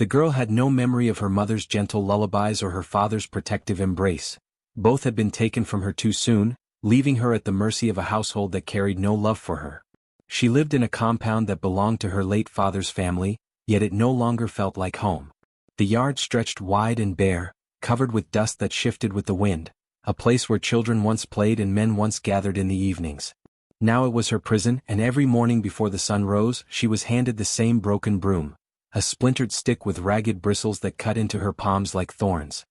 The girl had no memory of her mother's gentle lullabies or her father's protective embrace. Both had been taken from her too soon, leaving her at the mercy of a household that carried no love for her. She lived in a compound that belonged to her late father's family, yet it no longer felt like home. The yard stretched wide and bare, covered with dust that shifted with the wind, a place where children once played and men once gathered in the evenings. Now it was her prison, and every morning before the sun rose, she was handed the same broken broom, a splintered stick with ragged bristles that cut into her palms like thorns.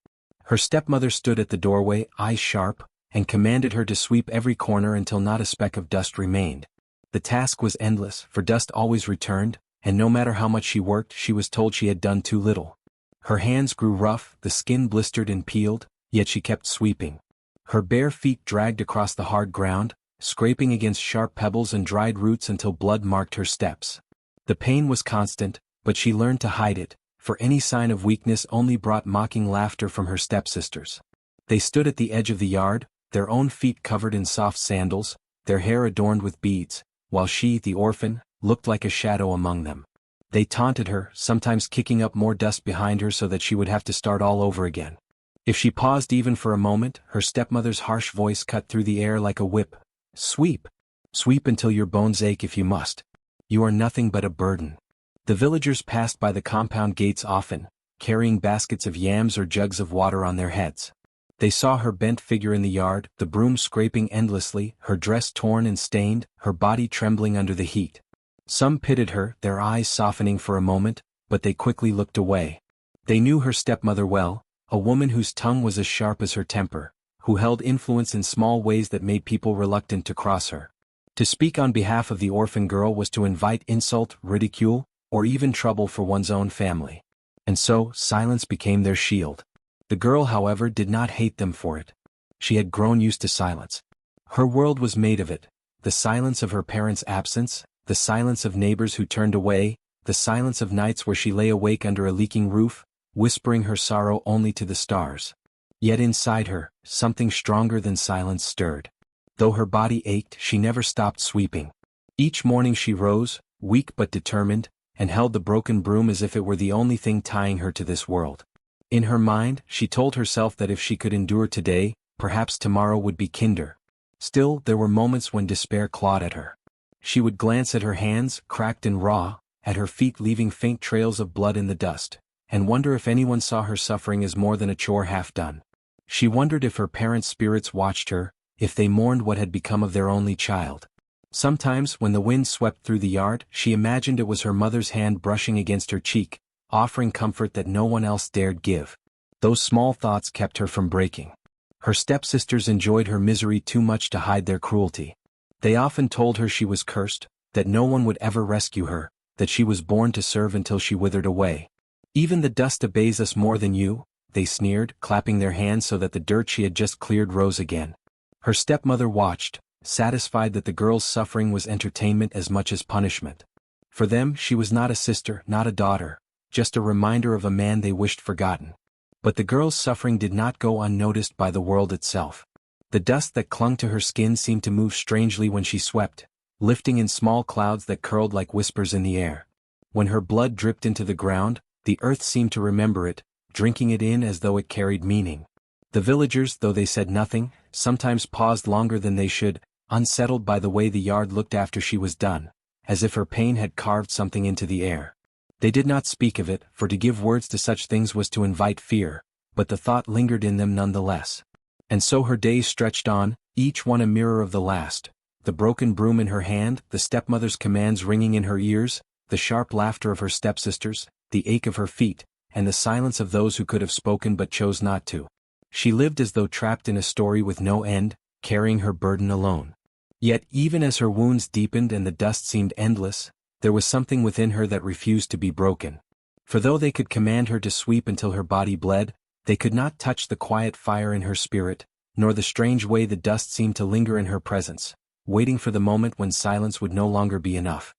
Her stepmother stood at the doorway, eyes sharp, and commanded her to sweep every corner until not a speck of dust remained. The task was endless, for dust always returned, and no matter how much she worked, she was told she had done too little. Her hands grew rough, the skin blistered and peeled, yet she kept sweeping. Her bare feet dragged across the hard ground, scraping against sharp pebbles and dried roots until blood marked her steps. The pain was constant, but she learned to hide it, for any sign of weakness only brought mocking laughter from her stepsisters. They stood at the edge of the yard, their own feet covered in soft sandals, their hair adorned with beads, while she, the orphan, looked like a shadow among them. They taunted her, sometimes kicking up more dust behind her so that she would have to start all over again. If she paused even for a moment, her stepmother's harsh voice cut through the air like a whip. "Sweep! Sweep until your bones ache if you must. You are nothing but a burden." The villagers passed by the compound gates often, carrying baskets of yams or jugs of water on their heads. They saw her bent figure in the yard, the broom scraping endlessly, her dress torn and stained, her body trembling under the heat. Some pitied her, their eyes softening for a moment, but they quickly looked away. They knew her stepmother well, a woman whose tongue was as sharp as her temper, who held influence in small ways that made people reluctant to cross her. To speak on behalf of the orphan girl was to invite insult, ridicule, or even trouble for one's own family. And so, silence became their shield. The girl, however, did not hate them for it. She had grown used to silence. Her world was made of it, the silence of her parents' absence, the silence of neighbors who turned away, the silence of nights where she lay awake under a leaking roof, whispering her sorrow only to the stars. Yet inside her, something stronger than silence stirred. Though her body ached, she never stopped sweeping. Each morning she rose, weak but determined, and held the broken broom as if it were the only thing tying her to this world. In her mind, she told herself that if she could endure today, perhaps tomorrow would be kinder. Still, there were moments when despair clawed at her. She would glance at her hands, cracked and raw, at her feet leaving faint trails of blood in the dust, and wonder if anyone saw her suffering as more than a chore half done. She wondered if her parents' spirits watched her, if they mourned what had become of their only child. Sometimes, when the wind swept through the yard, she imagined it was her mother's hand brushing against her cheek, offering comfort that no one else dared give. Those small thoughts kept her from breaking. Her stepsisters enjoyed her misery too much to hide their cruelty. They often told her she was cursed, that no one would ever rescue her, that she was born to serve until she withered away. "Even the dust obeys us more than you," they sneered, clapping their hands so that the dirt she had just cleared rose again. Her stepmother watched, satisfied that the girl's suffering was entertainment as much as punishment. For them, she was not a sister, not a daughter, just a reminder of a man they wished forgotten. But the girl's suffering did not go unnoticed by the world itself. The dust that clung to her skin seemed to move strangely when she swept, lifting in small clouds that curled like whispers in the air. When her blood dripped into the ground, the earth seemed to remember it, drinking it in as though it carried meaning. The villagers, though they said nothing, sometimes paused longer than they should, unsettled by the way the yard looked after she was done, as if her pain had carved something into the air. They did not speak of it, for to give words to such things was to invite fear, but the thought lingered in them nonetheless. And so her days stretched on, each one a mirror of the last, the broken broom in her hand, the stepmother's commands ringing in her ears, the sharp laughter of her stepsisters, the ache of her feet, and the silence of those who could have spoken but chose not to. She lived as though trapped in a story with no end, carrying her burden alone. Yet even as her wounds deepened and the dust seemed endless, there was something within her that refused to be broken. For though they could command her to sweep until her body bled, they could not touch the quiet fire in her spirit, nor the strange way the dust seemed to linger in her presence, waiting for the moment when silence would no longer be enough.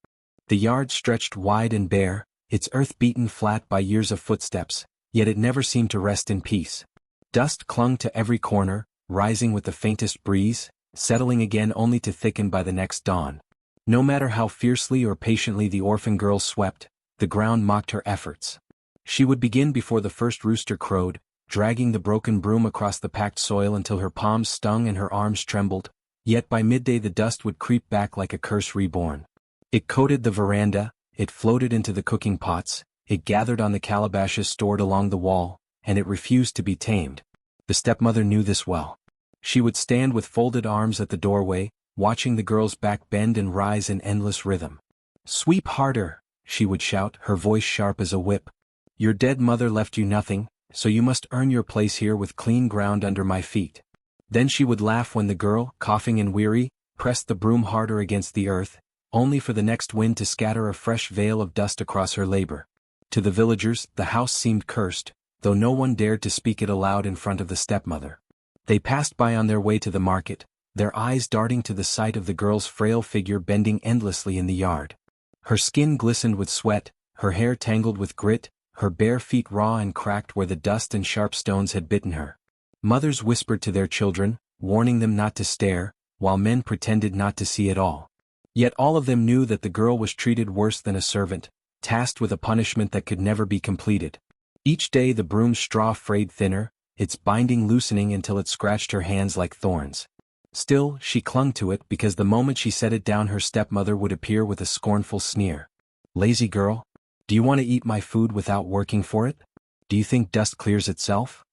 The yard stretched wide and bare, its earth beaten flat by years of footsteps, yet it never seemed to rest in peace. Dust clung to every corner, rising with the faintest breeze, settling again only to thicken by the next dawn. No matter how fiercely or patiently the orphan girl swept, the ground mocked her efforts. She would begin before the first rooster crowed, dragging the broken broom across the packed soil until her palms stung and her arms trembled, yet by midday the dust would creep back like a curse reborn. It coated the veranda, it floated into the cooking pots, it gathered on the calabashes stored along the wall, and it refused to be tamed. The stepmother knew this well. She would stand with folded arms at the doorway, watching the girl's back bend and rise in endless rhythm. "Sweep harder," she would shout, her voice sharp as a whip. "Your dead mother left you nothing, so you must earn your place here with clean ground under my feet." Then she would laugh when the girl, coughing and weary, pressed the broom harder against the earth, only for the next wind to scatter a fresh veil of dust across her labor. To the villagers, the house seemed cursed, though no one dared to speak it aloud in front of the stepmother. They passed by on their way to the market, their eyes darting to the sight of the girl's frail figure bending endlessly in the yard. Her skin glistened with sweat, her hair tangled with grit, her bare feet raw and cracked where the dust and sharp stones had bitten her. Mothers whispered to their children, warning them not to stare, while men pretended not to see at all. Yet all of them knew that the girl was treated worse than a servant, tasked with a punishment that could never be completed. Each day the broom's straw frayed thinner, its binding loosening until it scratched her hands like thorns. Still, she clung to it because the moment she set it down her stepmother would appear with a scornful sneer. "Lazy girl? Do you want to eat my food without working for it? Do you think dust clears itself?"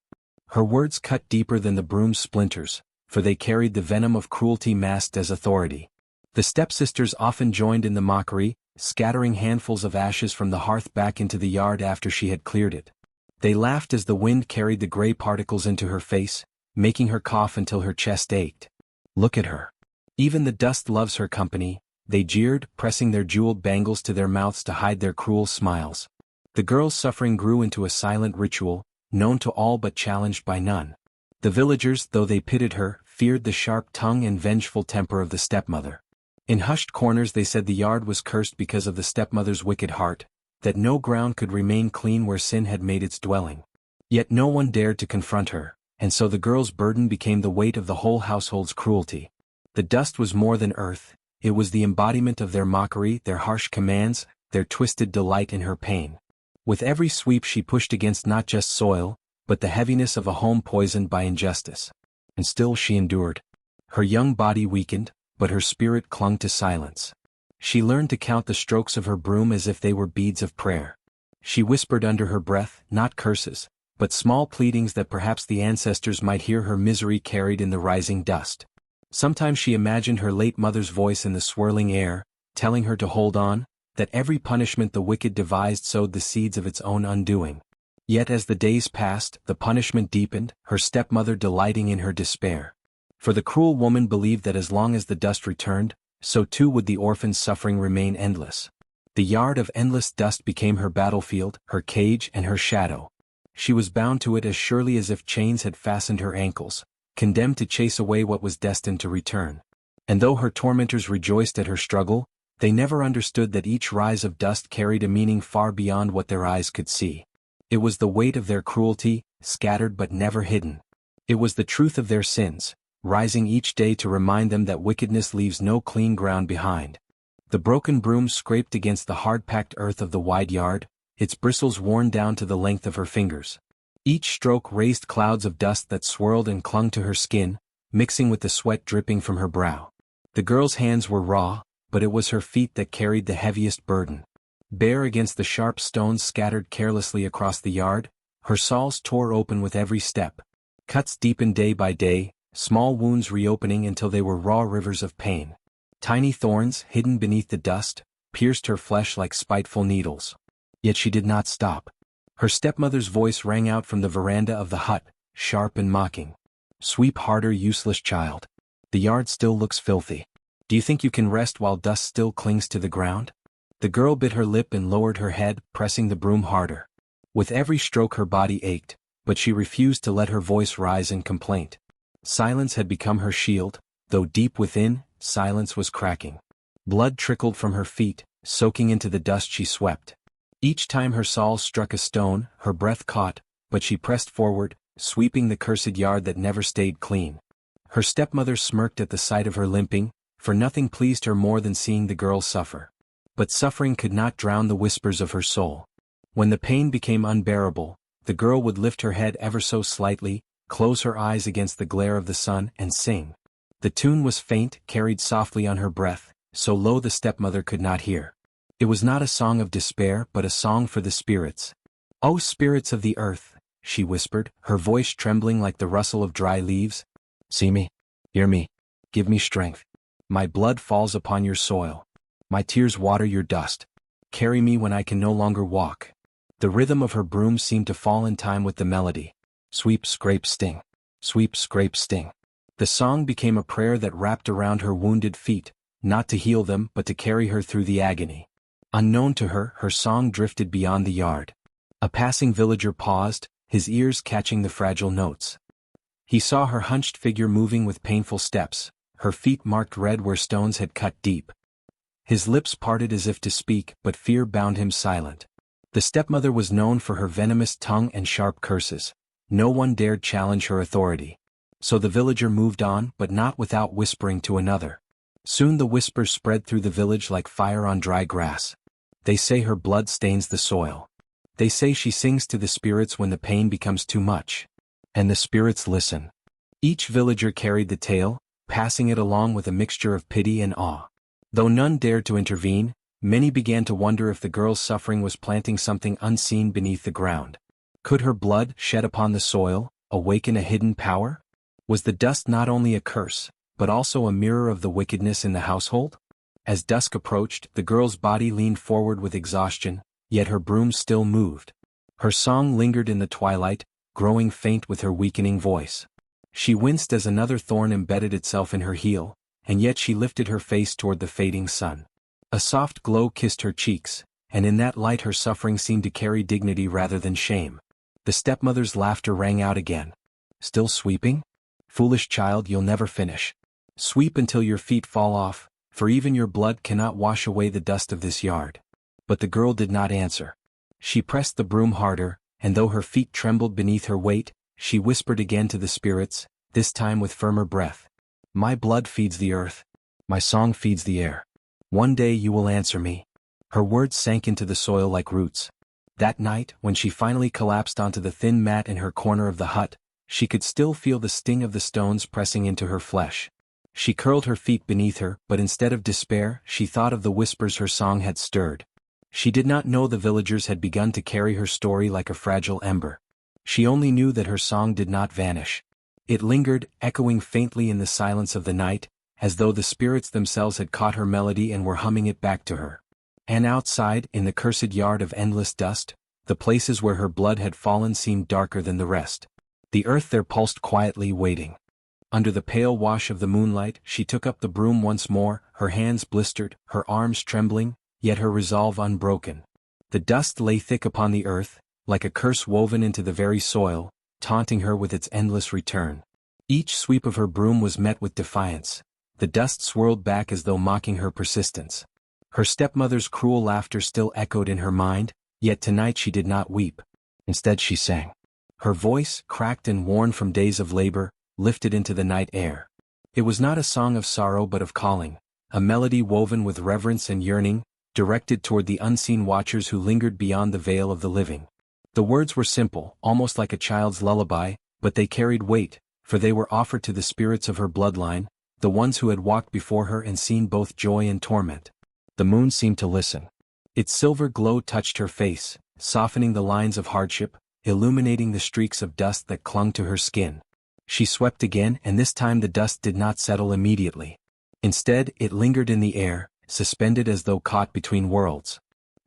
Her words cut deeper than the broom's splinters, for they carried the venom of cruelty masked as authority. The stepsisters often joined in the mockery, scattering handfuls of ashes from the hearth back into the yard after she had cleared it. They laughed as the wind carried the gray particles into her face, making her cough until her chest ached. "Look at her. Even the dust loves her company," they jeered, pressing their jeweled bangles to their mouths to hide their cruel smiles. The girl's suffering grew into a silent ritual, known to all but challenged by none. The villagers, though they pitied her, feared the sharp tongue and vengeful temper of the stepmother. In hushed corners they said the yard was cursed because of the stepmother's wicked heart, that no ground could remain clean where sin had made its dwelling. Yet no one dared to confront her, and so the girl's burden became the weight of the whole household's cruelty. The dust was more than earth, it was the embodiment of their mockery, their harsh commands, their twisted delight in her pain. With every sweep she pushed against not just soil, but the heaviness of a home poisoned by injustice. And still she endured. Her young body weakened, but her spirit clung to silence. She learned to count the strokes of her broom as if they were beads of prayer. She whispered under her breath, not curses, but small pleadings that perhaps the ancestors might hear her misery carried in the rising dust. Sometimes she imagined her late mother's voice in the swirling air, telling her to hold on, that every punishment the wicked devised sowed the seeds of its own undoing. Yet as the days passed, the punishment deepened, her stepmother delighting in her despair. For the cruel woman believed that as long as the dust returned, so too would the orphan's suffering remain endless. The yard of endless dust became her battlefield, her cage and her shadow. She was bound to it as surely as if chains had fastened her ankles, condemned to chase away what was destined to return. And though her tormentors rejoiced at her struggle, they never understood that each rise of dust carried a meaning far beyond what their eyes could see. It was the weight of their cruelty, scattered but never hidden. It was the truth of their sins, rising each day to remind them that wickedness leaves no clean ground behind. The broken broom scraped against the hard-packed earth of the wide yard, its bristles worn down to the length of her fingers. Each stroke raised clouds of dust that swirled and clung to her skin, mixing with the sweat dripping from her brow. The girl's hands were raw, but it was her feet that carried the heaviest burden. Bare against the sharp stones scattered carelessly across the yard, her soles tore open with every step. Cuts deepened day by day, small wounds reopening until they were raw rivers of pain. Tiny thorns, hidden beneath the dust, pierced her flesh like spiteful needles. Yet she did not stop. Her stepmother's voice rang out from the veranda of the hut, sharp and mocking. "Sweep harder, useless child. The yard still looks filthy. Do you think you can rest while dust still clings to the ground?" The girl bit her lip and lowered her head, pressing the broom harder. With every stroke her body ached, but she refused to let her voice rise in complaint. Silence had become her shield, though deep within, silence was cracking. Blood trickled from her feet, soaking into the dust she swept. Each time her saws struck a stone, her breath caught, but she pressed forward, sweeping the cursed yard that never stayed clean. Her stepmother smirked at the sight of her limping, for nothing pleased her more than seeing the girl suffer. But suffering could not drown the whispers of her soul. When the pain became unbearable, the girl would lift her head ever so slightly, close her eyes against the glare of the sun and sing. The tune was faint, carried softly on her breath, so low the stepmother could not hear. It was not a song of despair but a song for the spirits. "O spirits of the earth," she whispered, her voice trembling like the rustle of dry leaves. "See me, hear me, give me strength. My blood falls upon your soil. My tears water your dust. Carry me when I can no longer walk." The rhythm of her broom seemed to fall in time with the melody. Sweep, scrape, sting. Sweep, scrape, sting. The song became a prayer that wrapped around her wounded feet, not to heal them but to carry her through the agony. Unknown to her, her song drifted beyond the yard. A passing villager paused, his ears catching the fragile notes. He saw her hunched figure moving with painful steps, her feet marked red where stones had cut deep. His lips parted as if to speak, but fear bound him silent. The stepmother was known for her venomous tongue and sharp curses. No one dared challenge her authority. So the villager moved on, but not without whispering to another. Soon the whispers spread through the village like fire on dry grass. They say her blood stains the soil. They say she sings to the spirits when the pain becomes too much. And the spirits listen. Each villager carried the tale, passing it along with a mixture of pity and awe. Though none dared to intervene, many began to wonder if the girl's suffering was planting something unseen beneath the ground. Could her blood, shed upon the soil, awaken a hidden power? Was the dust not only a curse, but also a mirror of the wickedness in the household? As dusk approached, the girl's body leaned forward with exhaustion, yet her broom still moved. Her song lingered in the twilight, growing faint with her weakening voice. She winced as another thorn embedded itself in her heel, and yet she lifted her face toward the fading sun. A soft glow kissed her cheeks, and in that light her suffering seemed to carry dignity rather than shame. The stepmother's laughter rang out again. "Still sweeping? Foolish child, you'll never finish. Sweep until your feet fall off, for even your blood cannot wash away the dust of this yard." But the girl did not answer. She pressed the broom harder, and though her feet trembled beneath her weight, she whispered again to the spirits, this time with firmer breath. "My blood feeds the earth. My song feeds the air. One day you will answer me." Her words sank into the soil like roots. That night, when she finally collapsed onto the thin mat in her corner of the hut, she could still feel the sting of the stones pressing into her flesh. She curled her feet beneath her, but instead of despair, she thought of the whispers her song had stirred. She did not know the villagers had begun to carry her story like a fragile ember. She only knew that her song did not vanish. It lingered, echoing faintly in the silence of the night, as though the spirits themselves had caught her melody and were humming it back to her. And outside, in the cursed yard of endless dust, the places where her blood had fallen seemed darker than the rest. The earth there pulsed quietly, waiting. Under the pale wash of the moonlight, she took up the broom once more, her hands blistered, her arms trembling, yet her resolve unbroken. The dust lay thick upon the earth, like a curse woven into the very soil, taunting her with its endless return. Each sweep of her broom was met with defiance. The dust swirled back as though mocking her persistence. Her stepmother's cruel laughter still echoed in her mind, yet tonight she did not weep. Instead she sang. Her voice, cracked and worn from days of labor, lifted into the night air. It was not a song of sorrow but of calling, a melody woven with reverence and yearning, directed toward the unseen watchers who lingered beyond the veil of the living. The words were simple, almost like a child's lullaby, but they carried weight, for they were offered to the spirits of her bloodline, the ones who had walked before her and seen both joy and torment. The moon seemed to listen. Its silver glow touched her face, softening the lines of hardship, illuminating the streaks of dust that clung to her skin. She swept again, and this time the dust did not settle immediately. Instead, it lingered in the air, suspended as though caught between worlds.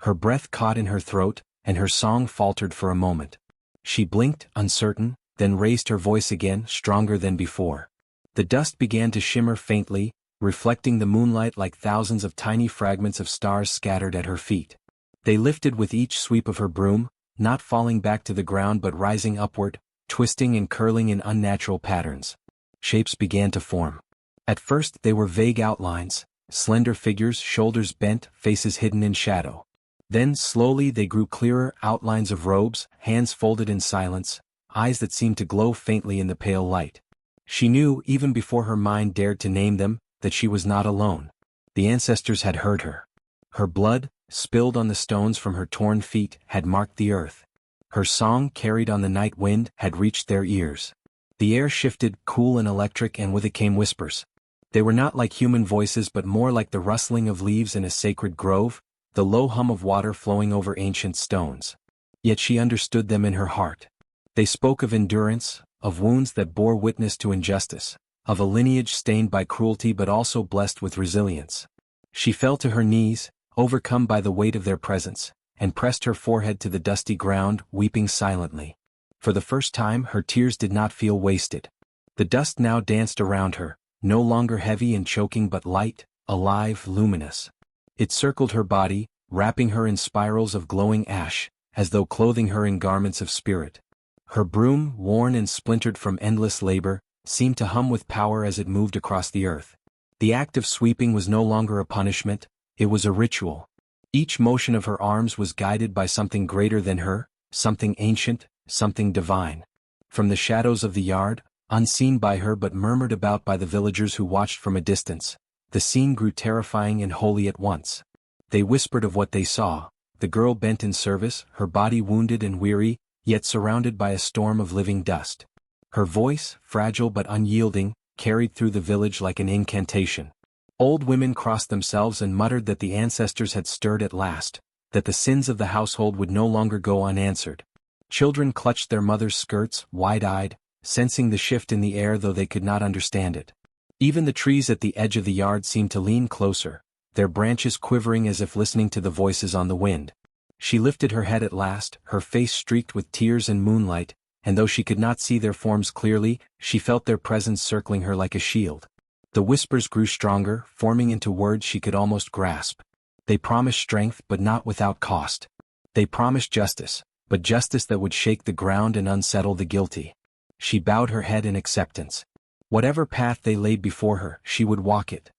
Her breath caught in her throat, and her song faltered for a moment. She blinked, uncertain, then raised her voice again, stronger than before. The dust began to shimmer faintly, reflecting the moonlight like thousands of tiny fragments of stars scattered at her feet. They lifted with each sweep of her broom, not falling back to the ground but rising upward, twisting and curling in unnatural patterns. Shapes began to form. At first they were vague outlines, slender figures, shoulders bent, faces hidden in shadow. Then slowly they grew clearer, outlines of robes, hands folded in silence, eyes that seemed to glow faintly in the pale light. She knew, even before her mind dared to name them, that she was not alone. The ancestors had heard her. Her blood, spilled on the stones from her torn feet, had marked the earth. Her song, carried on the night wind, had reached their ears. The air shifted, cool and electric, and with it came whispers. They were not like human voices but more like the rustling of leaves in a sacred grove, the low hum of water flowing over ancient stones. Yet she understood them in her heart. They spoke of endurance, of wounds that bore witness to injustice, of a lineage stained by cruelty but also blessed with resilience. She fell to her knees, overcome by the weight of their presence, and pressed her forehead to the dusty ground, weeping silently. For the first time her tears did not feel wasted. The dust now danced around her, no longer heavy and choking but light, alive, luminous. It circled her body, wrapping her in spirals of glowing ash, as though clothing her in garments of spirit. Her broom, worn and splintered from endless labor, seemed to hum with power as it moved across the earth. The act of sweeping was no longer a punishment, it was a ritual. Each motion of her arms was guided by something greater than her, something ancient, something divine. From the shadows of the yard, unseen by her but murmured about by the villagers who watched from a distance, the scene grew terrifying and holy at once. They whispered of what they saw, the girl bent in service, her body wounded and weary, yet surrounded by a storm of living dust. Her voice, fragile but unyielding, carried through the village like an incantation. Old women crossed themselves and muttered that the ancestors had stirred at last, that the sins of the household would no longer go unanswered. Children clutched their mothers' skirts, wide-eyed, sensing the shift in the air though they could not understand it. Even the trees at the edge of the yard seemed to lean closer, their branches quivering as if listening to the voices on the wind. She lifted her head at last, her face streaked with tears and moonlight, and though she could not see their forms clearly, she felt their presence circling her like a shield. The whispers grew stronger, forming into words she could almost grasp. They promised strength but not without cost. They promised justice, but justice that would shake the ground and unsettle the guilty. She bowed her head in acceptance. Whatever path they laid before her, she would walk it.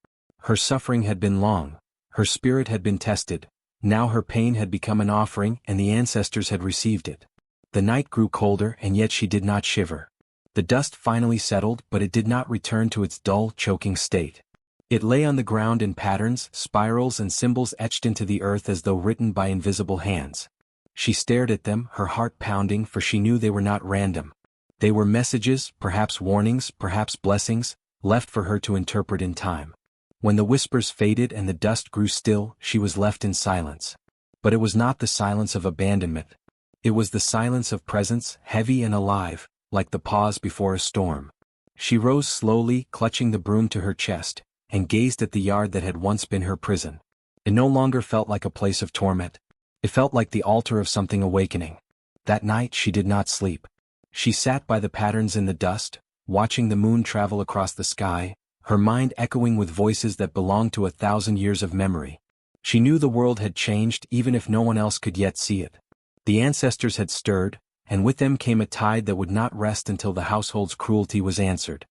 Her suffering had been long, her spirit had been tested, now her pain had become an offering and the ancestors had received it. The night grew colder and yet she did not shiver. The dust finally settled but it did not return to its dull, choking state. It lay on the ground in patterns, spirals and symbols etched into the earth as though written by invisible hands. She stared at them, her heart pounding, for she knew they were not random. They were messages, perhaps warnings, perhaps blessings, left for her to interpret in time. When the whispers faded and the dust grew still, she was left in silence. But it was not the silence of abandonment. It was the silence of presence, heavy and alive, like the pause before a storm. She rose slowly, clutching the broom to her chest, and gazed at the yard that had once been her prison. It no longer felt like a place of torment. It felt like the altar of something awakening. That night she did not sleep. She sat by the patterns in the dust, watching the moon travel across the sky, her mind echoing with voices that belonged to 1,000 years of memory. She knew the world had changed even if no one else could yet see it. The ancestors had stirred, and with them came a tide that would not rest until the household's cruelty was answered.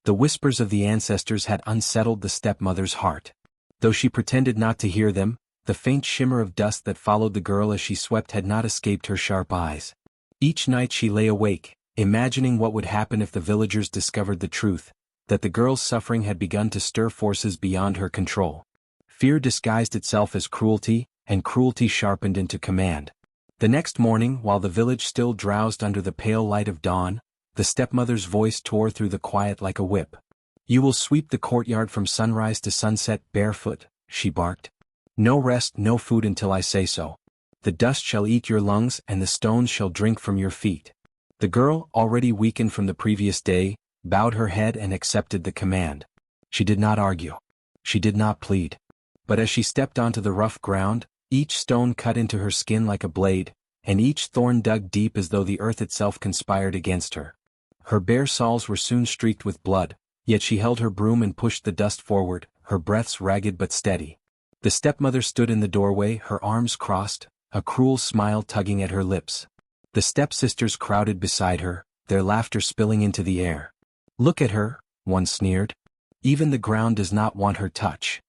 The whispers of the ancestors had unsettled the stepmother's heart. Though she pretended not to hear them, the faint shimmer of dust that followed the girl as she swept had not escaped her sharp eyes. Each night she lay awake, imagining what would happen if the villagers discovered the truth, that the girl's suffering had begun to stir forces beyond her control. Fear disguised itself as cruelty, and cruelty sharpened into command. The next morning, while the village still drowsed under the pale light of dawn, the stepmother's voice tore through the quiet like a whip. "You will sweep the courtyard from sunrise to sunset barefoot," she barked. "No rest, no food until I say so. The dust shall eat your lungs and the stones shall drink from your feet." The girl, already weakened from the previous day, bowed her head and accepted the command. She did not argue. She did not plead. But as she stepped onto the rough ground, each stone cut into her skin like a blade, and each thorn dug deep as though the earth itself conspired against her. Her bare soles were soon streaked with blood, yet she held her broom and pushed the dust forward, her breaths ragged but steady. The stepmother stood in the doorway, her arms crossed, a cruel smile tugging at her lips. The stepsisters crowded beside her, their laughter spilling into the air. "Look at her," one sneered. "Even the ground does not want her touch."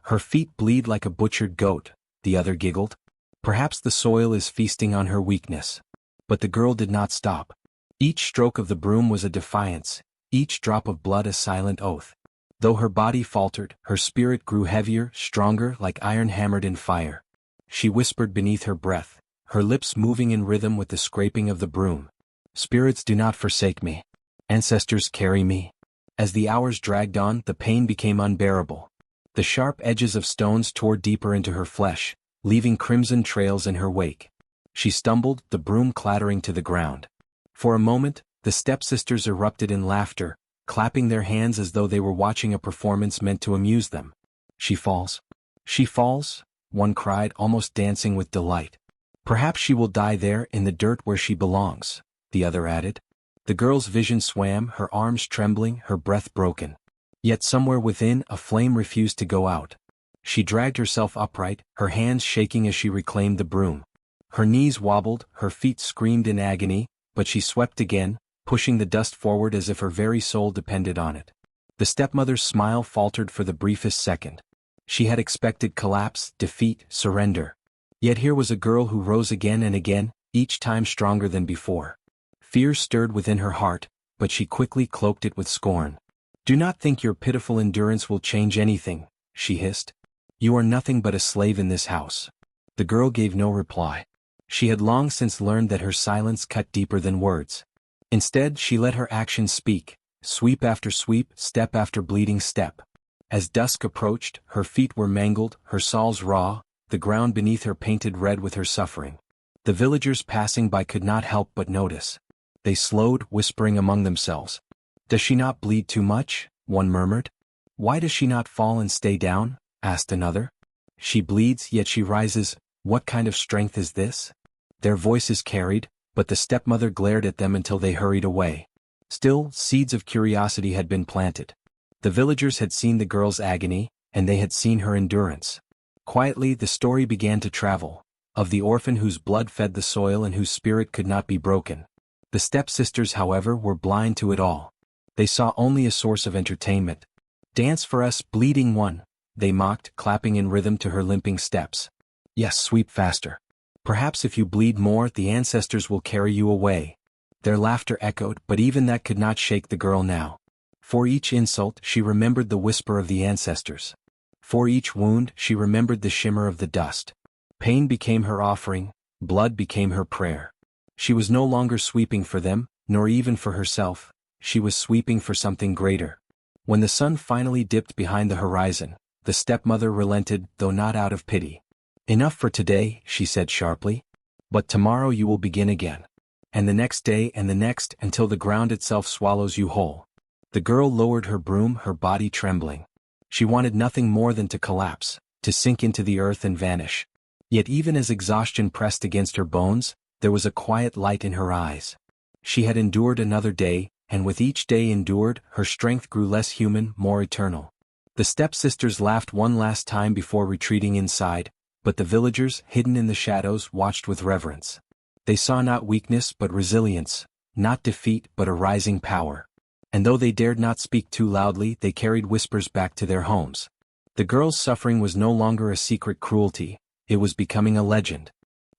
"Her feet bleed like a butchered goat," the other giggled. "Perhaps the soil is feasting on her weakness." But the girl did not stop. Each stroke of the broom was a defiance, each drop of blood a silent oath. Though her body faltered, her spirit grew heavier, stronger, like iron hammered in fire. she whispered beneath her breath, her lips moving in rhythm with the scraping of the broom. Spirits do not forsake me. Ancestors carry me. As the hours dragged on, the pain became unbearable. The sharp edges of stones tore deeper into her flesh, leaving crimson trails in her wake. She stumbled, the broom clattering to the ground. For a moment, the stepsisters erupted in laughter, clapping their hands as though they were watching a performance meant to amuse them. She falls. She falls, one cried, almost dancing with delight. Perhaps she will die there in the dirt where she belongs, the other added. The girl's vision swam, her arms trembling, her breath broken. Yet somewhere within, a flame refused to go out. She dragged herself upright, her hands shaking as she reclaimed the broom. Her knees wobbled, her feet screamed in agony, but she swept again, pushing the dust forward as if her very soul depended on it. The stepmother's smile faltered for the briefest second. She had expected collapse, defeat, surrender. Yet here was a girl who rose again and again, each time stronger than before. Fear stirred within her heart, but she quickly cloaked it with scorn. "Do not think your pitiful endurance will change anything," she hissed. "You are nothing but a slave in this house." The girl gave no reply. She had long since learned that her silence cut deeper than words. Instead, she let her actions speak, sweep after sweep, step after bleeding step. As dusk approached, her feet were mangled, her soles raw, the ground beneath her painted red with her suffering. The villagers passing by could not help but notice. They slowed, whispering among themselves. "Does she not bleed too much?" one murmured. "Why does she not fall and stay down?" asked another. "She bleeds, yet she rises. What kind of strength is this?" Their voices carried, but the stepmother glared at them until they hurried away. Still, seeds of curiosity had been planted. The villagers had seen the girl's agony, and they had seen her endurance. Quietly, the story began to travel, of the orphan whose blood fed the soil and whose spirit could not be broken. The stepsisters, however, were blind to it all. They saw only a source of entertainment. "Dance for us, bleeding one," they mocked, clapping in rhythm to her limping steps. "Yes, sweep faster. Perhaps if you bleed more, the ancestors will carry you away." Their laughter echoed, but even that could not shake the girl now. For each insult, she remembered the whisper of the ancestors. For each wound, she remembered the shimmer of the dust. Pain became her offering, blood became her prayer. She was no longer sweeping for them, nor even for herself. She was sweeping for something greater. When the sun finally dipped behind the horizon, the stepmother relented, though not out of pity. "Enough for today," she said sharply. "But tomorrow you will begin again. And the next day and the next, until the ground itself swallows you whole." The girl lowered her broom, her body trembling. She wanted nothing more than to collapse, to sink into the earth and vanish. Yet even as exhaustion pressed against her bones, there was a quiet light in her eyes. She had endured another day, and with each day endured, her strength grew less human, more eternal. The stepsisters laughed one last time before retreating inside, but the villagers, hidden in the shadows, watched with reverence. They saw not weakness but resilience, not defeat but a rising power. And though they dared not speak too loudly, they carried whispers back to their homes. The girl's suffering was no longer a secret cruelty, it was becoming a legend.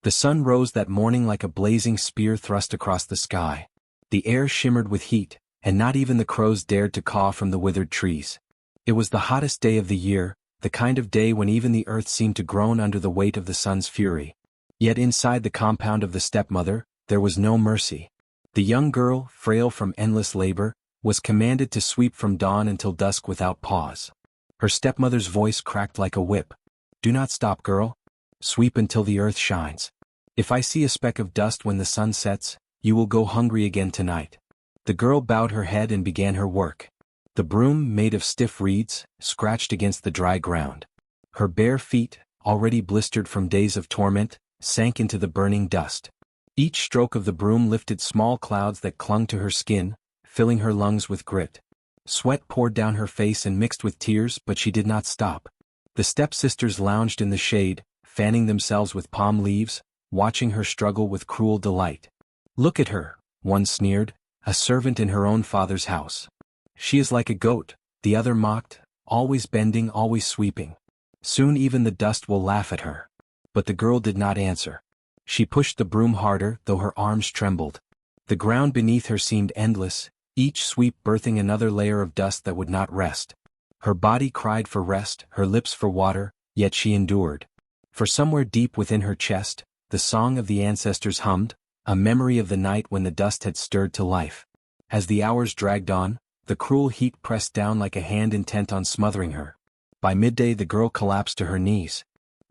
The sun rose that morning like a blazing spear thrust across the sky. The air shimmered with heat, and not even the crows dared to caw from the withered trees. It was the hottest day of the year, the kind of day when even the earth seemed to groan under the weight of the sun's fury. Yet inside the compound of the stepmother, there was no mercy. The young girl, frail from endless labor, was commanded to sweep from dawn until dusk without pause. Her stepmother's voice cracked like a whip. "Do not stop, girl. Sweep until the earth shines. If I see a speck of dust when the sun sets, you will go hungry again tonight." The girl bowed her head and began her work. The broom, made of stiff reeds, scratched against the dry ground. Her bare feet, already blistered from days of torment, sank into the burning dust. Each stroke of the broom lifted small clouds that clung to her skin, filling her lungs with grit. Sweat poured down her face and mixed with tears, but she did not stop. The stepsisters lounged in the shade, fanning themselves with palm leaves, watching her struggle with cruel delight. "Look at her," one sneered, "a servant in her own father's house." "She is like a goat," the other mocked, "always bending, always sweeping. Soon even the dust will laugh at her." But the girl did not answer. She pushed the broom harder, though her arms trembled. The ground beneath her seemed endless, each sweep birthing another layer of dust that would not rest. Her body cried for rest, her lips for water, yet she endured. For somewhere deep within her chest, the song of the ancestors hummed, a memory of the night when the dust had stirred to life. As the hours dragged on, the cruel heat pressed down like a hand intent on smothering her. By midday the girl collapsed to her knees.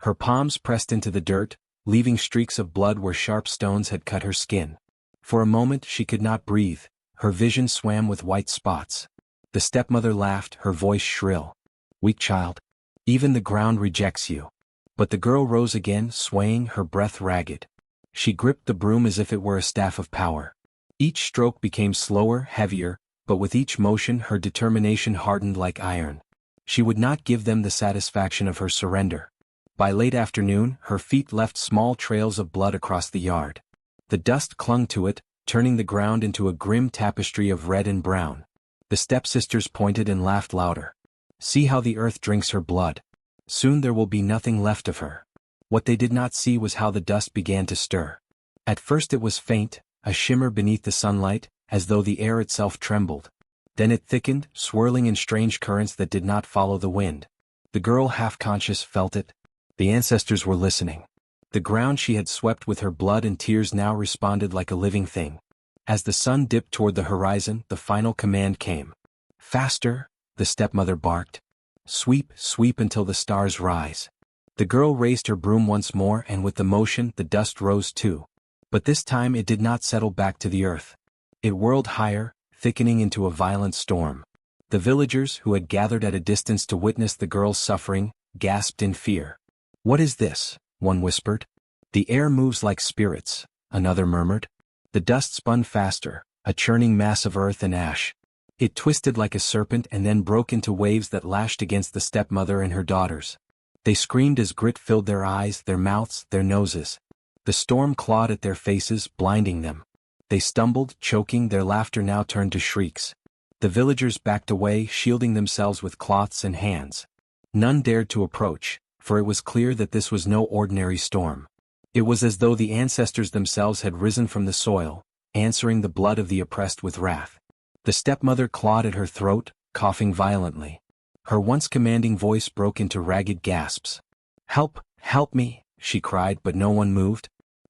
Her palms pressed into the dirt, leaving streaks of blood where sharp stones had cut her skin. For a moment she could not breathe, her vision swam with white spots. The stepmother laughed, her voice shrill. "Weak child. Even the ground rejects you." But the girl rose again, swaying, her breath ragged. She gripped the broom as if it were a staff of power. Each stroke became slower, heavier, but with each motion her determination hardened like iron. She would not give them the satisfaction of her surrender. By late afternoon, her feet left small trails of blood across the yard. The dust clung to it, turning the ground into a grim tapestry of red and brown. The stepsisters pointed and laughed louder. "See how the earth drinks her blood. Soon there will be nothing left of her." What they did not see was how the dust began to stir. At first it was faint, a shimmer beneath the sunlight, as though the air itself trembled. Then it thickened, swirling in strange currents that did not follow the wind. The girl, half-conscious, felt it. The ancestors were listening. The ground she had swept with her blood and tears now responded like a living thing. As the sun dipped toward the horizon, the final command came. "Faster," the stepmother barked. "Sweep, sweep until the stars rise." The girl raised her broom once more, and with the motion the dust rose too. But this time it did not settle back to the earth. It whirled higher, thickening into a violent storm. The villagers, who had gathered at a distance to witness the girl's suffering, gasped in fear. "What is this?" one whispered. "The air moves like spirits," another murmured. The dust spun faster, a churning mass of earth and ash. It twisted like a serpent and then broke into waves that lashed against the stepmother and her daughters. They screamed as grit filled their eyes, their mouths, their noses. The storm clawed at their faces, blinding them. They stumbled, choking, their laughter now turned to shrieks. The villagers backed away, shielding themselves with cloths and hands. None dared to approach, for it was clear that this was no ordinary storm. It was as though the ancestors themselves had risen from the soil, answering the blood of the oppressed with wrath. The stepmother clawed at her throat, coughing violently. Her once commanding voice broke into ragged gasps. "Help, help me," she cried, but no one moved.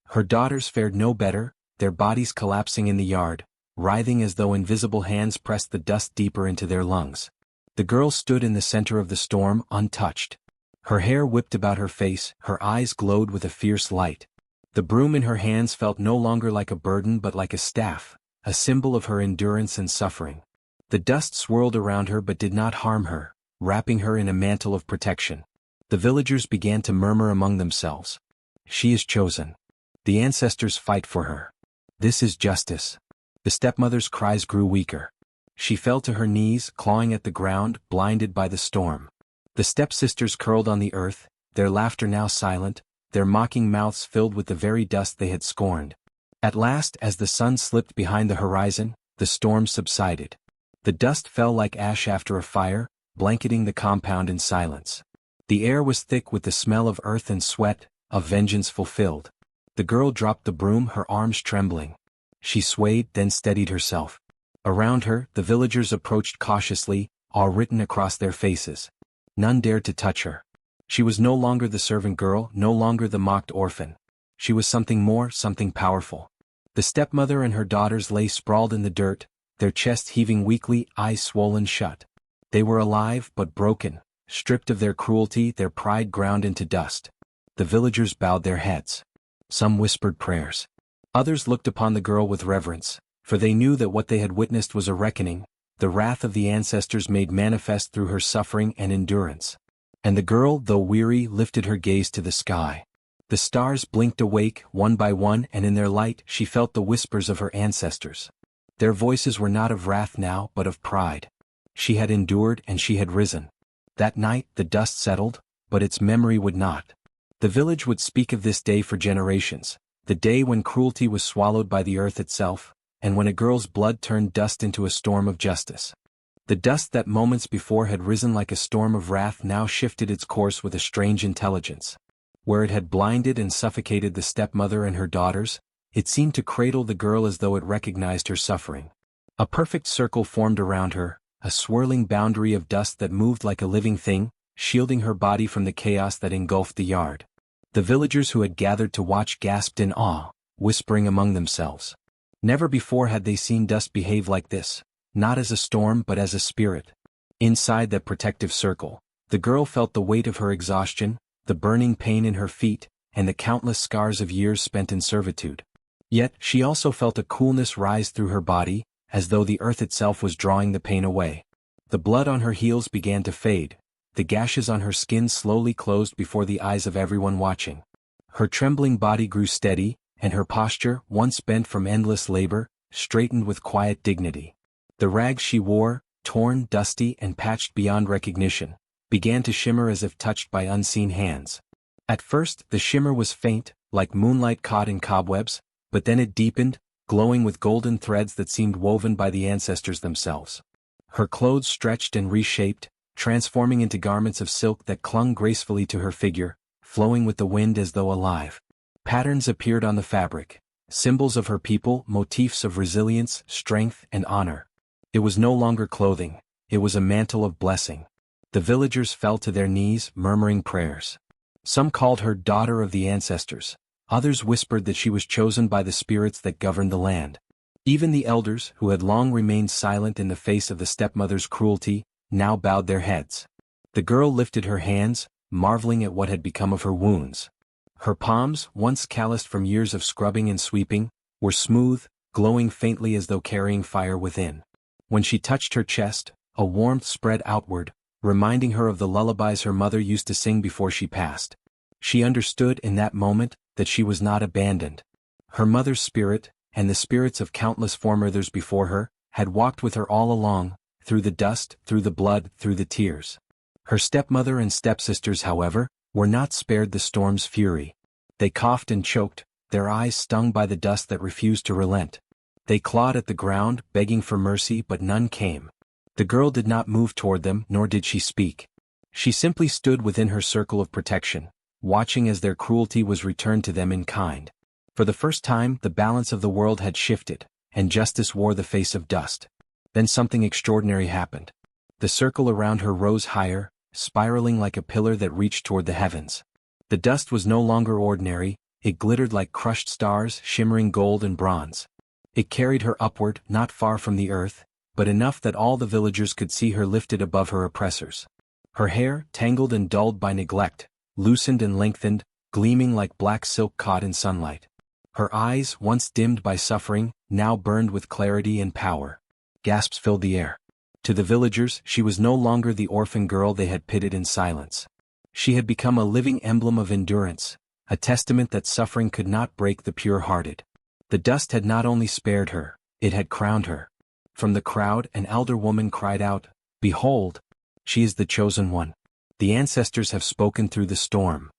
Her daughters fared no better, their bodies collapsing in the yard, writhing as though invisible hands pressed the dust deeper into their lungs. The girl stood in the center of the storm, untouched. Her hair whipped about her face, her eyes glowed with a fierce light. The broom in her hands felt no longer like a burden but like a staff, a symbol of her endurance and suffering. The dust swirled around her but did not harm her, wrapping her in a mantle of protection. The villagers began to murmur among themselves. "She is chosen. The ancestors fight for her. This is justice." The stepmother's cries grew weaker. She fell to her knees, clawing at the ground, blinded by the storm. The stepsisters curled on the earth, their laughter now silent, their mocking mouths filled with the very dust they had scorned. At last, as the sun slipped behind the horizon, the storm subsided. The dust fell like ash after a fire, blanketing the compound in silence. The air was thick with the smell of earth and sweat, of vengeance fulfilled. The girl dropped the broom, her arms trembling. She swayed, then steadied herself. Around her, the villagers approached cautiously, awe written across their faces. None dared to touch her. She was no longer the servant girl, no longer the mocked orphan. She was something more, something powerful. The stepmother and her daughters lay sprawled in the dirt, their chests heaving weakly, eyes swollen shut. They were alive but broken, stripped of their cruelty, their pride ground into dust. The villagers bowed their heads. Some whispered prayers. Others looked upon the girl with reverence, for they knew that what they had witnessed was a reckoning, the wrath of the ancestors made manifest through her suffering and endurance. And the girl, though weary, lifted her gaze to the sky. The stars blinked awake, one by one, and in their light she felt the whispers of her ancestors. Their voices were not of wrath now, but of pride. She had endured and she had risen. That night the dust settled, but its memory would not. The village would speak of this day for generations, the day when cruelty was swallowed by the earth itself, and when a girl's blood turned dust into a storm of justice. The dust that moments before had risen like a storm of wrath now shifted its course with a strange intelligence. Where it had blinded and suffocated the stepmother and her daughters, it seemed to cradle the girl as though it recognized her suffering. A perfect circle formed around her, a swirling boundary of dust that moved like a living thing, shielding her body from the chaos that engulfed the yard. The villagers who had gathered to watch gasped in awe, whispering among themselves. Never before had they seen dust behave like this, not as a storm but as a spirit. Inside that protective circle, the girl felt the weight of her exhaustion, the burning pain in her feet, and the countless scars of years spent in servitude. Yet, she also felt a coolness rise through her body, as though the earth itself was drawing the pain away. The blood on her heels began to fade, the gashes on her skin slowly closed before the eyes of everyone watching. Her trembling body grew steady, and her posture, once bent from endless labor, straightened with quiet dignity. The rags she wore, torn, dusty, and patched beyond recognition, began to shimmer as if touched by unseen hands. At first, the shimmer was faint, like moonlight caught in cobwebs, but then it deepened, glowing with golden threads that seemed woven by the ancestors themselves. Her clothes stretched and reshaped, transforming into garments of silk that clung gracefully to her figure, flowing with the wind as though alive. Patterns appeared on the fabric, symbols of her people, motifs of resilience, strength, and honor. It was no longer clothing, it was a mantle of blessing. The villagers fell to their knees, murmuring prayers. Some called her daughter of the ancestors, others whispered that she was chosen by the spirits that governed the land. Even the elders, who had long remained silent in the face of the stepmother's cruelty, now bowed their heads. The girl lifted her hands, marveling at what had become of her wounds. Her palms, once calloused from years of scrubbing and sweeping, were smooth, glowing faintly as though carrying fire within. When she touched her chest, a warmth spread outward, reminding her of the lullabies her mother used to sing before she passed. She understood in that moment that she was not abandoned. Her mother's spirit, and the spirits of countless foremothers before her, had walked with her all along, through the dust, through the blood, through the tears. Her stepmother and stepsisters, however, were not spared the storm's fury. They coughed and choked, their eyes stung by the dust that refused to relent. They clawed at the ground, begging for mercy, but none came. The girl did not move toward them, nor did she speak. She simply stood within her circle of protection, watching as their cruelty was returned to them in kind. For the first time, the balance of the world had shifted, and justice wore the face of dust. Then something extraordinary happened. The circle around her rose higher, spiraling like a pillar that reached toward the heavens. The dust was no longer ordinary, it glittered like crushed stars, shimmering gold and bronze. It carried her upward, not far from the earth, but enough that all the villagers could see her lifted above her oppressors. Her hair, tangled and dulled by neglect, loosened and lengthened, gleaming like black silk caught in sunlight. Her eyes, once dimmed by suffering, now burned with clarity and power. Gasps filled the air. To the villagers, she was no longer the orphan girl they had pitied in silence. She had become a living emblem of endurance, a testament that suffering could not break the pure-hearted. The dust had not only spared her, it had crowned her. From the crowd, an elder woman cried out, "Behold! She is the chosen one. The ancestors have spoken through the storm."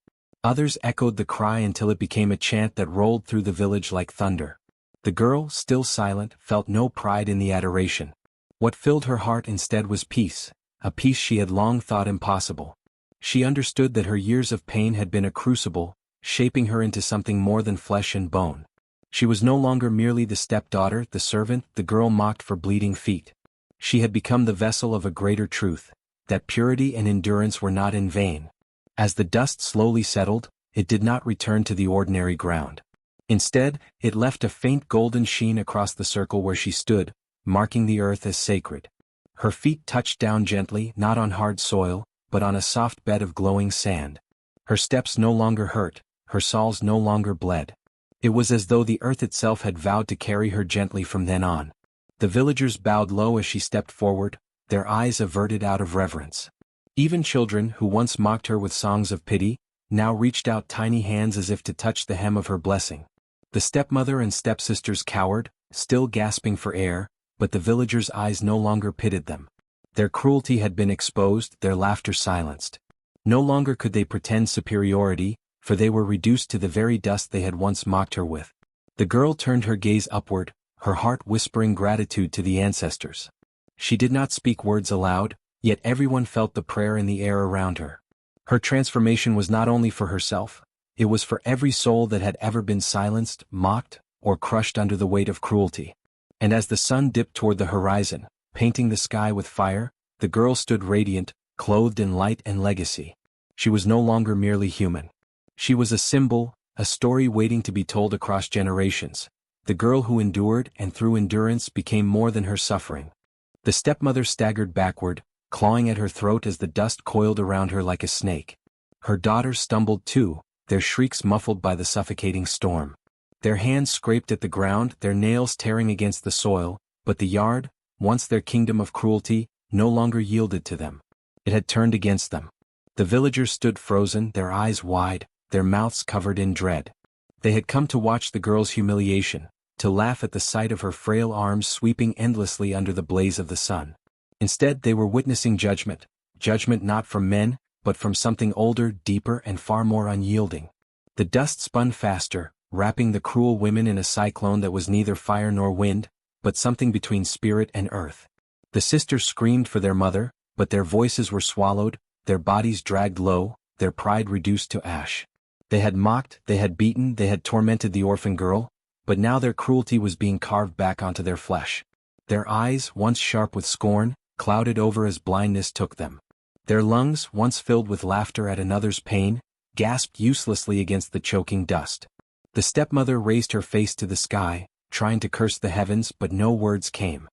Others echoed the cry until it became a chant that rolled through the village like thunder. The girl, still silent, felt no pride in the adoration. What filled her heart instead was peace, a peace she had long thought impossible. She understood that her years of pain had been a crucible, shaping her into something more than flesh and bone. She was no longer merely the stepdaughter, the servant, the girl mocked for bleeding feet. She had become the vessel of a greater truth, that purity and endurance were not in vain. As the dust slowly settled, it did not return to the ordinary ground. Instead, it left a faint golden sheen across the circle where she stood, marking the earth as sacred. Her feet touched down gently, not on hard soil, but on a soft bed of glowing sand. Her steps no longer hurt, her soles no longer bled. It was as though the earth itself had vowed to carry her gently from then on. The villagers bowed low as she stepped forward, their eyes averted out of reverence. Even children, who once mocked her with songs of pity, now reached out tiny hands as if to touch the hem of her blessing. The stepmother and stepsisters cowered, still gasping for air, but the villagers' eyes no longer pitied them. Their cruelty had been exposed, their laughter silenced. No longer could they pretend superiority, for they were reduced to the very dust they had once mocked her with. The girl turned her gaze upward, her heart whispering gratitude to the ancestors. She did not speak words aloud, yet everyone felt the prayer in the air around her. Her transformation was not only for herself, it was for every soul that had ever been silenced, mocked, or crushed under the weight of cruelty. And as the sun dipped toward the horizon, painting the sky with fire, the girl stood radiant, clothed in light and legacy. She was no longer merely human. She was a symbol, a story waiting to be told across generations. The girl who endured and through endurance became more than her suffering. The stepmother staggered backward, clawing at her throat as the dust coiled around her like a snake. Her daughters stumbled too, their shrieks muffled by the suffocating storm. Their hands scraped at the ground, their nails tearing against the soil, but the yard, once their kingdom of cruelty, no longer yielded to them. It had turned against them. The villagers stood frozen, their eyes wide, their mouths covered in dread. They had come to watch the girl's humiliation, to laugh at the sight of her frail arms sweeping endlessly under the blaze of the sun. Instead they were witnessing judgment not from men, but from something older, deeper and far more unyielding. The dust spun faster, wrapping the cruel women in a cyclone that was neither fire nor wind, but something between spirit and earth. The sisters screamed for their mother, but their voices were swallowed, their bodies dragged low, their pride reduced to ash. They had mocked, they had beaten, they had tormented the orphan girl, but now their cruelty was being carved back onto their flesh. Their eyes, once sharp with scorn, clouded over as blindness took them. Their lungs, once filled with laughter at another's pain, gasped uselessly against the choking dust. The stepmother raised her face to the sky, trying to curse the heavens, but no words came.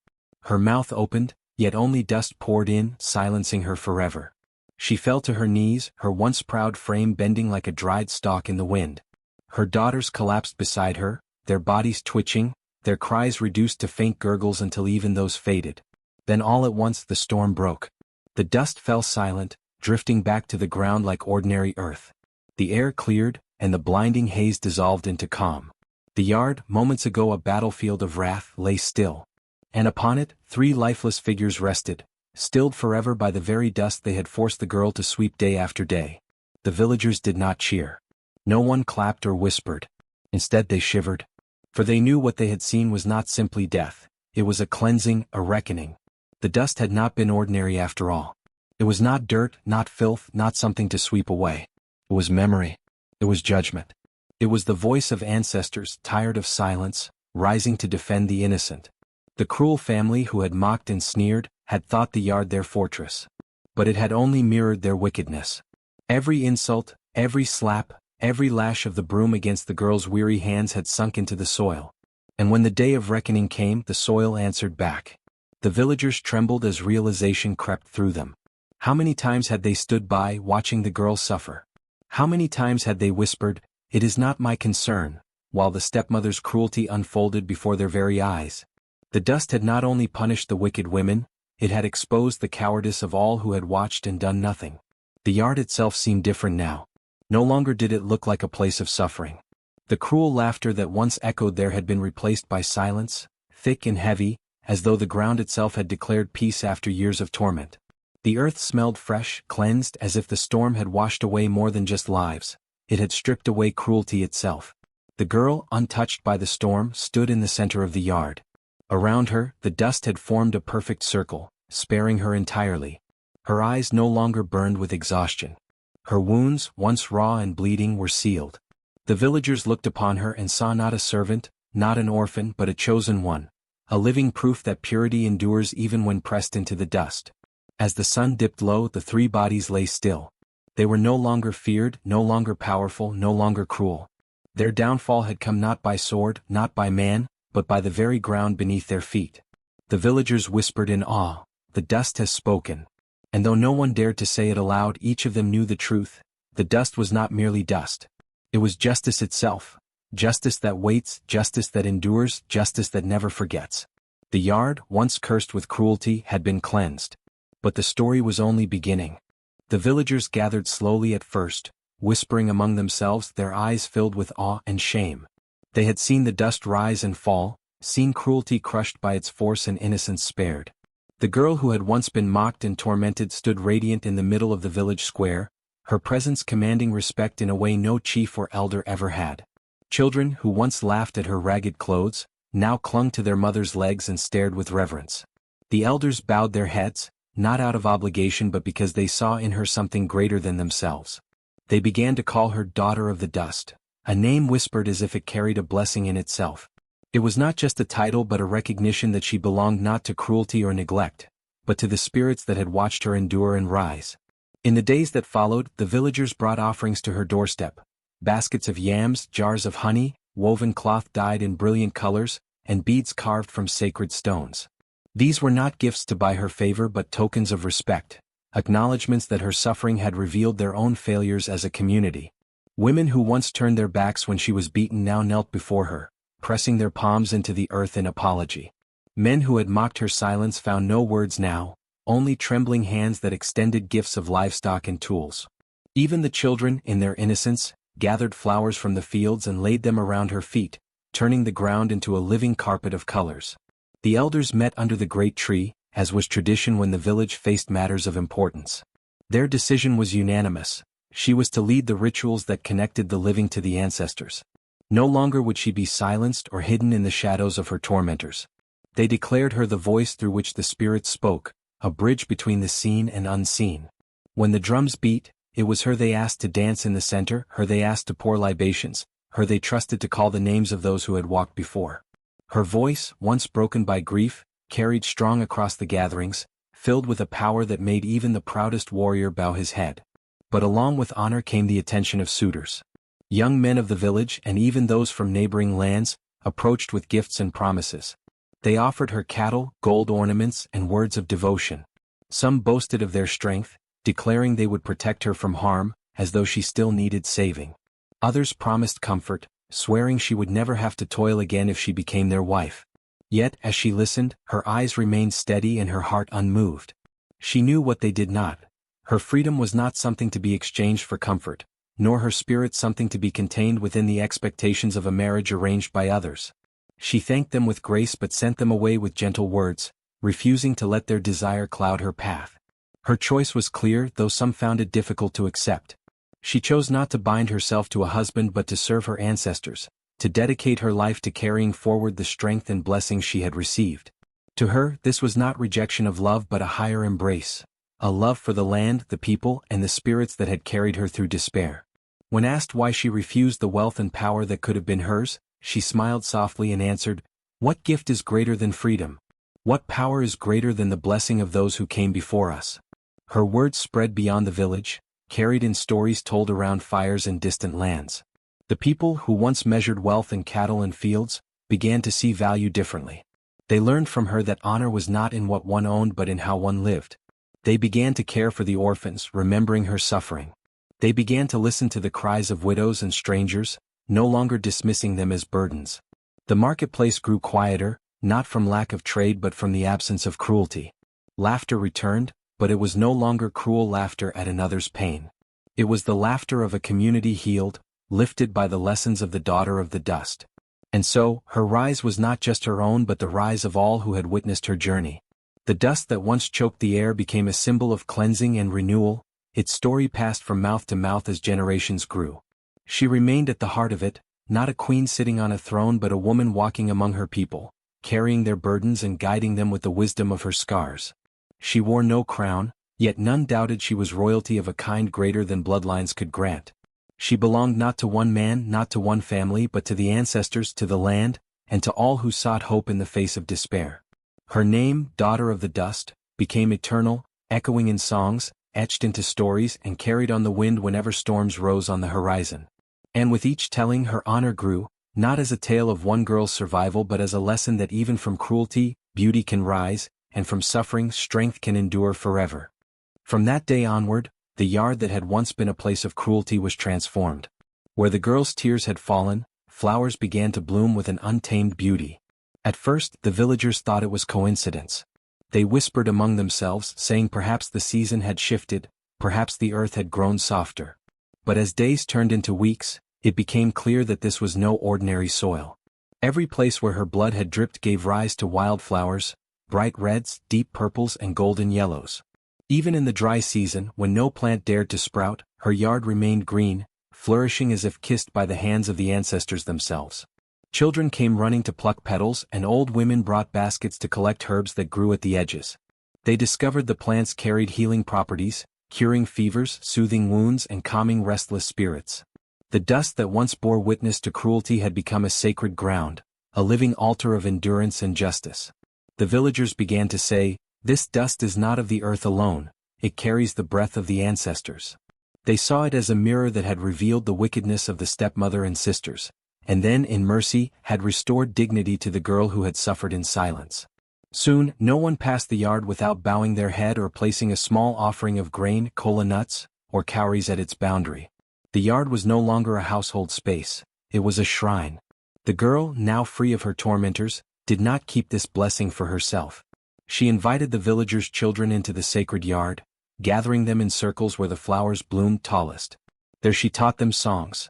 Her mouth opened, yet only dust poured in, silencing her forever. She fell to her knees, her once proud frame bending like a dried stalk in the wind. Her daughters collapsed beside her, their bodies twitching, their cries reduced to faint gurgles until even those faded. Then all at once the storm broke. The dust fell silent, drifting back to the ground like ordinary earth. The air cleared, and the blinding haze dissolved into calm. The yard, moments ago a battlefield of wrath, lay still. And upon it, 3 lifeless figures rested, stilled forever by the very dust they had forced the girl to sweep day after day. The villagers did not cheer. No one clapped or whispered. Instead they shivered. For they knew what they had seen was not simply death. It was a cleansing, a reckoning. The dust had not been ordinary after all. It was not dirt, not filth, not something to sweep away. It was memory. It was judgment. It was the voice of ancestors, tired of silence, rising to defend the innocent. The cruel family who had mocked and sneered, had thought the yard their fortress. But it had only mirrored their wickedness. Every insult, every slap, every lash of the broom against the girl's weary hands had sunk into the soil. And when the day of reckoning came, the soil answered back. The villagers trembled as realization crept through them. How many times had they stood by, watching the girl suffer? How many times had they whispered, "It is not my concern," while the stepmother's cruelty unfolded before their very eyes? The dust had not only punished the wicked women, it had exposed the cowardice of all who had watched and done nothing. The yard itself seemed different now. No longer did it look like a place of suffering. The cruel laughter that once echoed there had been replaced by silence, thick and heavy, as though the ground itself had declared peace after years of torment. The earth smelled fresh, cleansed, as if the storm had washed away more than just lives. It had stripped away cruelty itself. The girl, untouched by the storm, stood in the center of the yard. Around her, the dust had formed a perfect circle, sparing her entirely. Her eyes no longer burned with exhaustion. Her wounds, once raw and bleeding, were sealed. The villagers looked upon her and saw not a servant, not an orphan, but a chosen one, a living proof that purity endures even when pressed into the dust. As the sun dipped low, the 3 bodies lay still. They were no longer feared, no longer powerful, no longer cruel. Their downfall had come not by sword, not by man, but by the very ground beneath their feet. The villagers whispered in awe, "The dust has spoken." And though no one dared to say it aloud, each of them knew the truth. The dust was not merely dust. It was justice itself. Justice that waits, justice that endures, justice that never forgets. The yard, once cursed with cruelty, had been cleansed. But the story was only beginning. The villagers gathered slowly at first, whispering among themselves, their eyes filled with awe and shame. They had seen the dust rise and fall, seen cruelty crushed by its force and innocence spared. The girl who had once been mocked and tormented stood radiant in the middle of the village square, her presence commanding respect in a way no chief or elder ever had. Children who once laughed at her ragged clothes, now clung to their mother's legs and stared with reverence. The elders bowed their heads, not out of obligation but because they saw in her something greater than themselves. They began to call her Daughter of the Dust, a name whispered as if it carried a blessing in itself. It was not just a title but a recognition that she belonged not to cruelty or neglect, but to the spirits that had watched her endure and rise. In the days that followed, the villagers brought offerings to her doorstep, baskets of yams, jars of honey, woven cloth dyed in brilliant colors, and beads carved from sacred stones. These were not gifts to buy her favor but tokens of respect, acknowledgments that her suffering had revealed their own failures as a community. Women who once turned their backs when she was beaten now knelt before her, pressing their palms into the earth in apology. Men who had mocked her silence found no words now, only trembling hands that extended gifts of livestock and tools. Even the children, in their innocence, gathered flowers from the fields and laid them around her feet, turning the ground into a living carpet of colors. The elders met under the great tree, as was tradition when the village faced matters of importance. Their decision was unanimous. She was to lead the rituals that connected the living to the ancestors. No longer would she be silenced or hidden in the shadows of her tormentors. They declared her the voice through which the spirits spoke, a bridge between the seen and unseen. When the drums beat, it was her they asked to dance in the center, her they asked to pour libations, her they trusted to call the names of those who had walked before. Her voice, once broken by grief, carried strong across the gatherings, filled with a power that made even the proudest warrior bow his head. But along with honor came the attention of suitors. Young men of the village and even those from neighboring lands approached with gifts and promises. They offered her cattle, gold ornaments, and words of devotion. Some boasted of their strength, declaring they would protect her from harm, as though she still needed saving. Others promised comfort, swearing she would never have to toil again if she became their wife. Yet, as she listened, her eyes remained steady and her heart unmoved. She knew what they did not. Her freedom was not something to be exchanged for comfort, nor her spirit something to be contained within the expectations of a marriage arranged by others. She thanked them with grace but sent them away with gentle words, refusing to let their desire cloud her path. Her choice was clear, though some found it difficult to accept. She chose not to bind herself to a husband but to serve her ancestors, to dedicate her life to carrying forward the strength and blessings she had received. To her, this was not rejection of love but a higher embrace, a love for the land, the people, and the spirits that had carried her through despair. When asked why she refused the wealth and power that could have been hers, she smiled softly and answered, "What gift is greater than freedom? What power is greater than the blessing of those who came before us?" Her words spread beyond the village, carried in stories told around fires in distant lands. The people who once measured wealth in cattle and fields began to see value differently. They learned from her that honor was not in what one owned but in how one lived. They began to care for the orphans, remembering her suffering. They began to listen to the cries of widows and strangers, no longer dismissing them as burdens. The marketplace grew quieter, not from lack of trade but from the absence of cruelty. Laughter returned, but it was no longer cruel laughter at another's pain. It was the laughter of a community healed, lifted by the lessons of the daughter of the dust. And so, her rise was not just her own but the rise of all who had witnessed her journey. The dust that once choked the air became a symbol of cleansing and renewal, its story passed from mouth to mouth as generations grew. She remained at the heart of it, not a queen sitting on a throne but a woman walking among her people, carrying their burdens and guiding them with the wisdom of her scars. She wore no crown, yet none doubted she was royalty of a kind greater than bloodlines could grant. She belonged not to one man, not to one family but to the ancestors, to the land, and to all who sought hope in the face of despair. Her name, Daughter of the Dust, became eternal, echoing in songs, etched into stories and carried on the wind whenever storms rose on the horizon. And with each telling her honor grew, not as a tale of one girl's survival but as a lesson that even from cruelty, beauty can rise, and from suffering, strength can endure forever. From that day onward, the yard that had once been a place of cruelty was transformed. Where the girl's tears had fallen, flowers began to bloom with an untamed beauty. At first, the villagers thought it was coincidence. They whispered among themselves, saying perhaps the season had shifted, perhaps the earth had grown softer. But as days turned into weeks, it became clear that this was no ordinary soil. Every place where her blood had dripped gave rise to wildflowers, bright reds, deep purples, and golden yellows. Even in the dry season, when no plant dared to sprout, her yard remained green, flourishing as if kissed by the hands of the ancestors themselves. Children came running to pluck petals and old women brought baskets to collect herbs that grew at the edges. They discovered the plants carried healing properties, curing fevers, soothing wounds, and calming restless spirits. The dust that once bore witness to cruelty had become a sacred ground, a living altar of endurance and justice. The villagers began to say, "This dust is not of the earth alone, it carries the breath of the ancestors." They saw it as a mirror that had revealed the wickedness of the stepmother and sisters, and then in mercy had restored dignity to the girl who had suffered in silence. Soon, no one passed the yard without bowing their head or placing a small offering of grain, kola nuts, or cowries at its boundary. The yard was no longer a household space, it was a shrine. The girl, now free of her tormentors, did not keep this blessing for herself. She invited the villagers' children into the sacred yard, gathering them in circles where the flowers bloomed tallest. There she taught them songs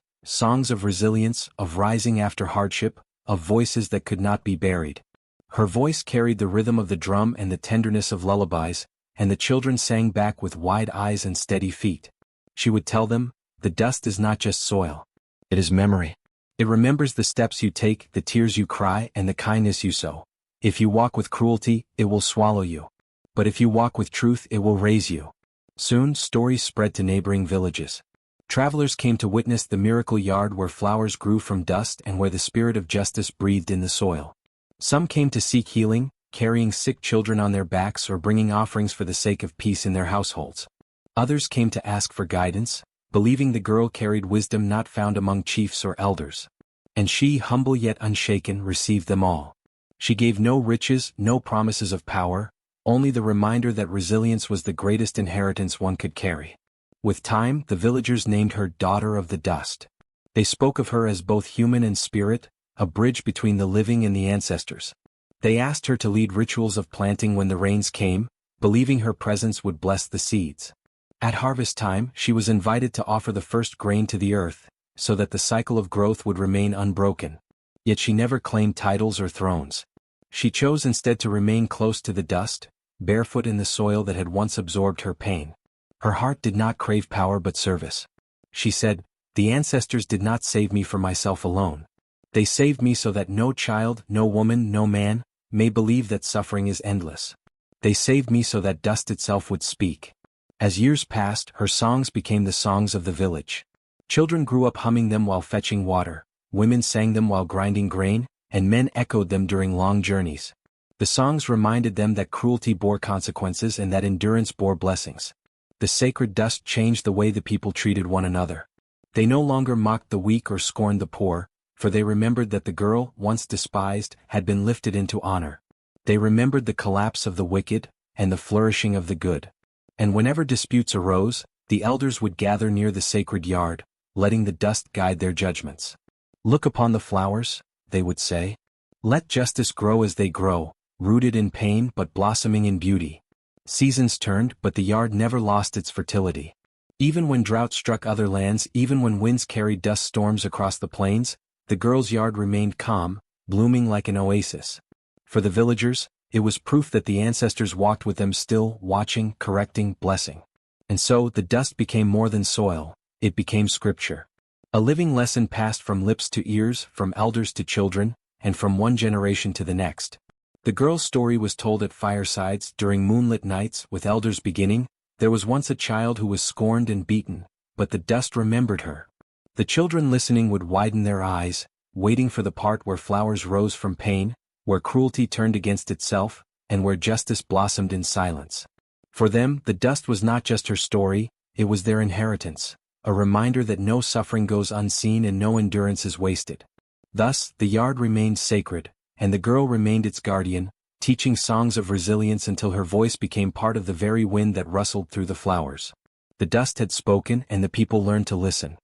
of resilience, of rising after hardship, of voices that could not be buried. Her voice carried the rhythm of the drum and the tenderness of lullabies, and the children sang back with wide eyes and steady feet. She would tell them, the dust is not just soil. It is memory. It remembers the steps you take, the tears you cry, and the kindness you sow. If you walk with cruelty, it will swallow you. But if you walk with truth, it will raise you. Soon, stories spread to neighboring villages. Travelers came to witness the miracle yard where flowers grew from dust and where the spirit of justice breathed in the soil. Some came to seek healing, carrying sick children on their backs or bringing offerings for the sake of peace in their households. Others came to ask for guidance, believing the girl carried wisdom not found among chiefs or elders. And she, humble yet unshaken, received them all. She gave no riches, no promises of power, only the reminder that resilience was the greatest inheritance one could carry. With time, the villagers named her Daughter of the Dust. They spoke of her as both human and spirit, a bridge between the living and the ancestors. They asked her to lead rituals of planting when the rains came, believing her presence would bless the seeds. At harvest time, she was invited to offer the first grain to the earth, so that the cycle of growth would remain unbroken. Yet she never claimed titles or thrones. She chose instead to remain close to the dust, barefoot in the soil that had once absorbed her pain. Her heart did not crave power but service. She said, "The ancestors did not save me for myself alone. They saved me so that no child, no woman, no man, may believe that suffering is endless. They saved me so that dust itself would speak." As years passed, her songs became the songs of the village. Children grew up humming them while fetching water, women sang them while grinding grain, and men echoed them during long journeys. The songs reminded them that cruelty bore consequences and that endurance bore blessings. The sacred dust changed the way the people treated one another. They no longer mocked the weak or scorned the poor, for they remembered that the girl, once despised, had been lifted into honor. They remembered the collapse of the wicked, and the flourishing of the good. And whenever disputes arose, the elders would gather near the sacred yard, letting the dust guide their judgments. "Look upon the flowers," they would say. "Let justice grow as they grow, rooted in pain but blossoming in beauty." Seasons turned, but the yard never lost its fertility. Even when drought struck other lands, even when winds carried dust storms across the plains, the girl's yard remained calm, blooming like an oasis. For the villagers, it was proof that the ancestors walked with them still, watching, correcting, blessing. And so, the dust became more than soil, it became scripture. A living lesson passed from lips to ears, from elders to children, and from one generation to the next. The girl's story was told at firesides, during moonlit nights, with elders beginning, "There was once a child who was scorned and beaten, but the dust remembered her." The children listening would widen their eyes, waiting for the part where flowers rose from pain, where cruelty turned against itself, and where justice blossomed in silence. For them, the dust was not just her story, it was their inheritance, a reminder that no suffering goes unseen and no endurance is wasted. Thus, the yard remained sacred, and the girl remained its guardian, teaching songs of resilience until her voice became part of the very wind that rustled through the flowers. The dust had spoken and the people learned to listen.